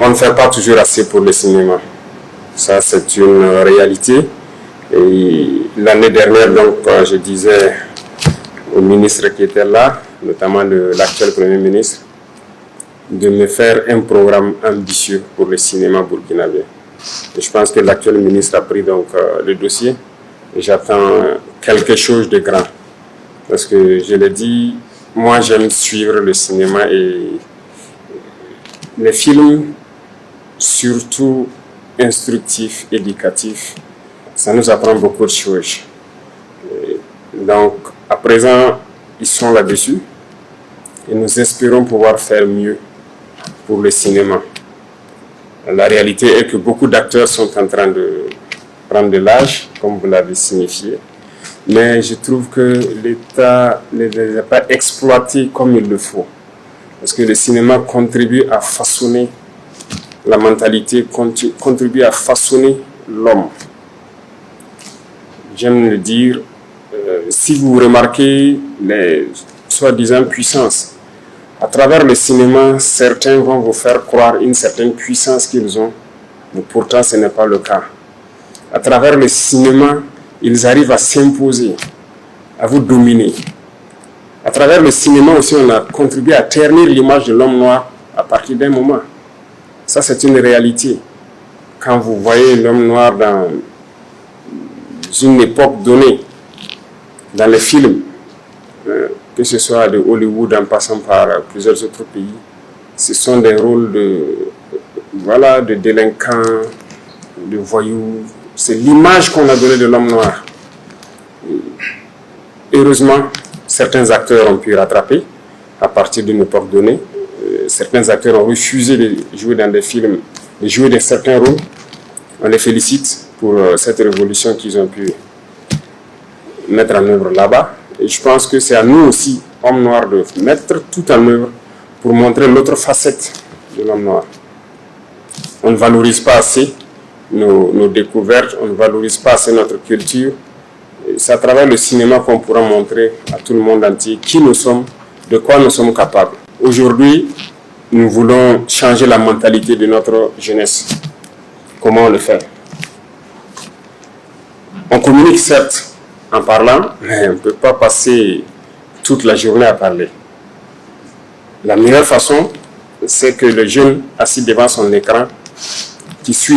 on ne fait pas toujours assez pour le cinéma. Ça, c'est une réalité. Et l'année dernière, donc, je disais au ministre qui était là, notamment l'actuel Premier ministre, de me faire un programme ambitieux pour le cinéma burkinabé. Et je pense que l'actuel ministre a pris donc le dossier et j'attends quelque chose de grand. Parce que je l'ai dit, moi j'aime suivre le cinéma et les films, surtout instructifs, éducatifs, ça nous apprend beaucoup de choses. Donc à présent, ils sont là-dessus et nous espérons pouvoir faire mieux pour le cinéma. La réalité est que beaucoup d'acteurs sont en train de prendre de l'âge, comme vous l'avez signifié, mais je trouve que l'État ne les a pas exploités comme il le faut. Parce que le cinéma contribue à façonner la mentalité, contribue à façonner l'homme. J'aime le dire, si vous remarquez les soi-disant puissances, à travers le cinéma, certains vont vous faire croire une certaine puissance qu'ils ont, mais pourtant ce n'est pas le cas. À travers le cinéma, ils arrivent à s'imposer, à vous dominer. À travers le cinéma aussi, on a contribué à ternir l'image de l'homme noir à partir d'un moment. Ça, c'est une réalité. Quand vous voyez l'homme noir dans une époque donnée, dans les films, que ce soit de Hollywood en passant par plusieurs autres pays, ce sont des rôles de délinquants, de voyous. C'est l'image qu'on a donnée de l'homme noir. Heureusement, certains acteurs ont pu rattraper à partir d'une époque donnée. Certains acteurs ont refusé de jouer dans des films, de jouer dans certains rôles. On les félicite pour cette révolution qu'ils ont pu mettre en œuvre là-bas. Et je pense que c'est à nous aussi, hommes noirs, de mettre tout en œuvre pour montrer l'autre facette de l'homme noir. On ne valorise pas assez nos découvertes, on ne valorise pas assez notre culture. C'est à travers le cinéma qu'on pourra montrer à tout le monde entier qui nous sommes, de quoi nous sommes capables. Aujourd'hui, nous voulons changer la mentalité de notre jeunesse. Comment on le fait? On communique certes en parlant, mais on ne peut pas passer toute la journée à parler. La meilleure façon, c'est que le jeune assis devant son écran, qui suit